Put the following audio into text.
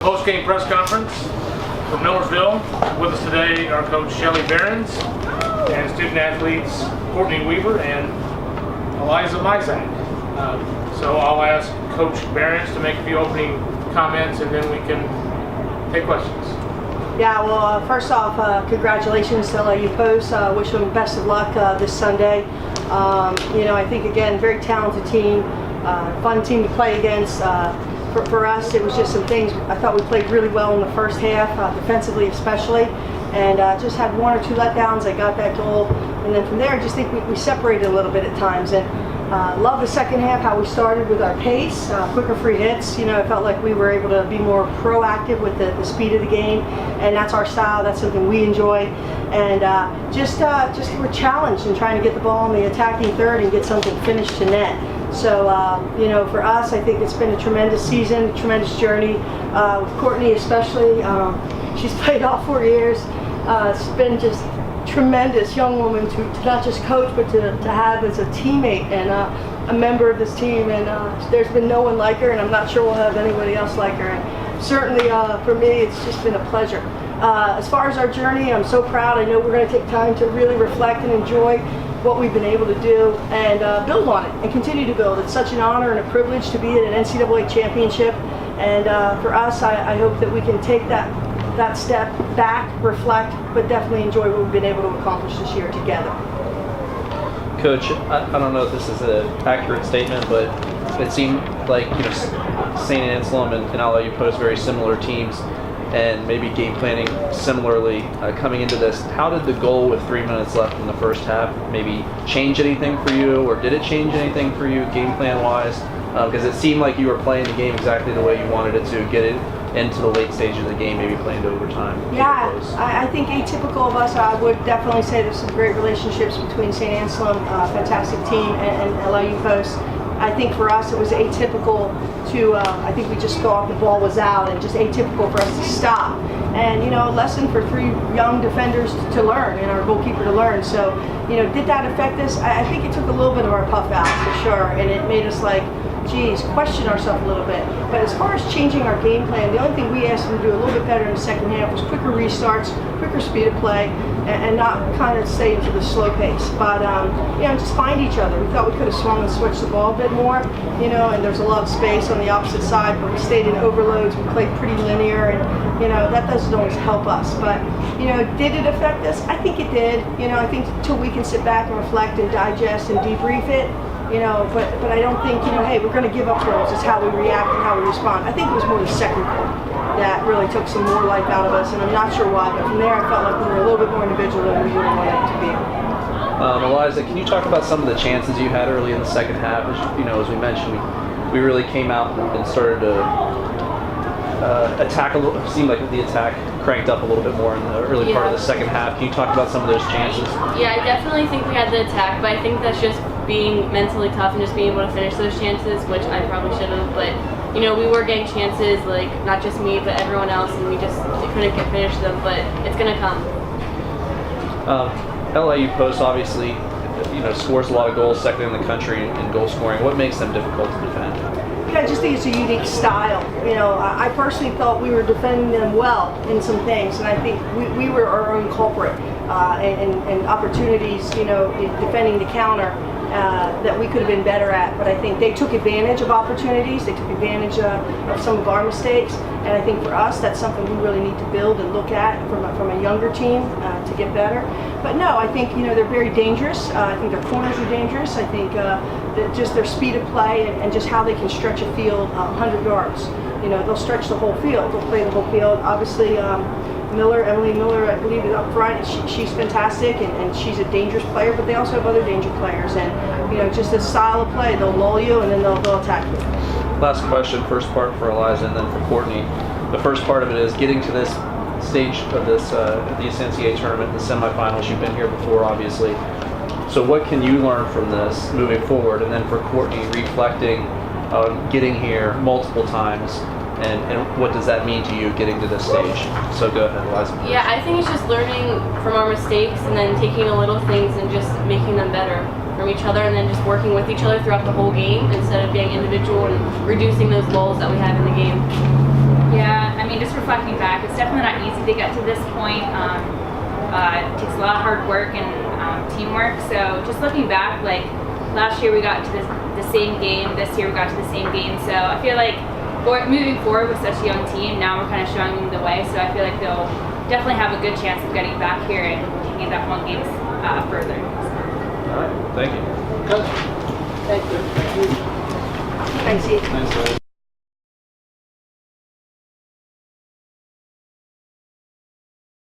Post-game press conference from Millersville. With us today are Coach Shelly Behrens and student athletes Courtney Weaver and Eliza Mizak. So I'll ask Coach Behrens to make a few opening comments and then we can take questions. Yeah, well, first off, congratulations to LIU Post. Wish them best of luck this Sunday. I think, again, very talented team, fun team to play against. For us, it was just some things. I thought we played really well in the first half, defensively especially, and just had one or two letdowns. I got that goal, and then from there, I just think we separated a little bit at times. And love the second half, how we started with our pace, quicker free hits. I felt like we were able to be more proactive with the speed of the game, and that's our style. That's something we enjoy, and just we're challenged in trying to get the ball in the attacking third and get something finished to net. So, for us, I think it's been a tremendous season, a tremendous journey. With Courtney especially, she's played all 4 years. It's been just tremendous young woman to not just coach, but to have as a teammate and a member of this team. And there's been no one like her, and I'm not sure we'll have anybody else like her. And certainly for me, it's just been a pleasure. As far as our journey, I'm so proud. I know we're going to take time to really reflect and enjoy what we've been able to do and build on it and continue to build. It's such an honor and a privilege to be at an NCAA championship, and for us, I hope that we can take that step back, reflect, but definitely enjoy what we've been able to accomplish this year together. Coach, I don't know if this is an accurate statement, but it seemed like St. Anselm and LIU Post very similar teams, and maybe game planning similarly coming into this. How did the goal with 3 minutes left in the first half maybe change anything for you, or did it change anything for you game plan wise? Because it seemed like you were playing the game exactly the way you wanted it to, get it into the late stage of the game, maybe playing to overtime. Yeah, I think atypical of us, I would definitely say there's some great relationships between St. Anselm, fantastic team, and LIU Post. I think for us it was atypical to, I think we just thought the ball was out, and just atypical for us to stop. And, a lesson for three young defenders to learn and our goalkeeper to learn. So, did that affect us? I think it took a little bit of our puff out for sure, and it made us question ourselves a little bit. But as far as changing our game plan, the only thing we asked them to do a little bit better in the second half was quicker restarts, quicker speed of play, and not kind of stay into the slow pace. But, just find each other. We thought we could have swung and switched the ball a bit more, and there's a lot of space on the opposite side, but we stayed in overloads. We played pretty linear, and, that doesn't always help us. But, did it affect us? I think it did. I think until we can sit back and reflect and digest and debrief it, but I don't think, hey, we're going to give up goals. It's how we react and how we respond. I think it was more the second goal that really took some more life out of us, and I'm not sure why, but from there I felt like we were a little bit more individual than we would have wanted to be. Eliza, can you talk about some of the chances you had early in the second half? As we mentioned, we really came out and started to attack a little. It seemed like the attack cranked up a little bit more in the early part of the second half. Can you talk about some of those chances? Yeah, I definitely think we had the attack, but I think that's just being mentally tough and just being able to finish those chances, which I probably should have. But we were getting chances, like not just me, but everyone else, and we just couldn't finish them. But it's gonna come. LIU Post obviously, scores a lot of goals, second in the country in goal scoring. What makes them difficult to defend? I just think it's a unique style. I personally thought we were defending them well in some things, and I think we were our own culprit and opportunities, in defending the counter that we could have been better at. But I think they took advantage of opportunities. They took advantage of some of our mistakes, and I think for us, that's something we really need to build and look at from a younger team to get better. But no, I think they're very dangerous. I think their corners are dangerous. I think that just their speed of play and just how they can stretch a field 100 yards. They'll stretch the whole field. They'll play the whole field. Obviously, Emily Miller, I believe, is up front. She's fantastic, and she's a dangerous player. But they also have other danger players, and just this style of play, they'll lull you and then they'll attack you. Last question, first part for Eliza, and then for Courtney. The first part of it is getting to this stage of this the NCAA tournament, the semifinals. You've been here before, obviously. So what can you learn from this moving forward? And then for Courtney, reflecting on getting here multiple times, and what does that mean to you getting to this stage? So go ahead, Eliza. Yeah, I think it's just learning from our mistakes and then taking the little things and just making them better from each other, and then just working with each other throughout the whole game instead of being individual and reducing those lulls that we have in the game. Yeah, I mean, just reflecting back, it's definitely not easy to get to this point. It takes a lot of hard work and teamwork. So just looking back, like last year we got to the same game, this year we got to the same game. So I feel like moving forward with such a young team, now we're kind of showing them the way. So I feel like they'll definitely have a good chance of getting back here and taking that one game further. All right, thank you. Coach. Thank you. Thanks, Steve. Thanks, guys.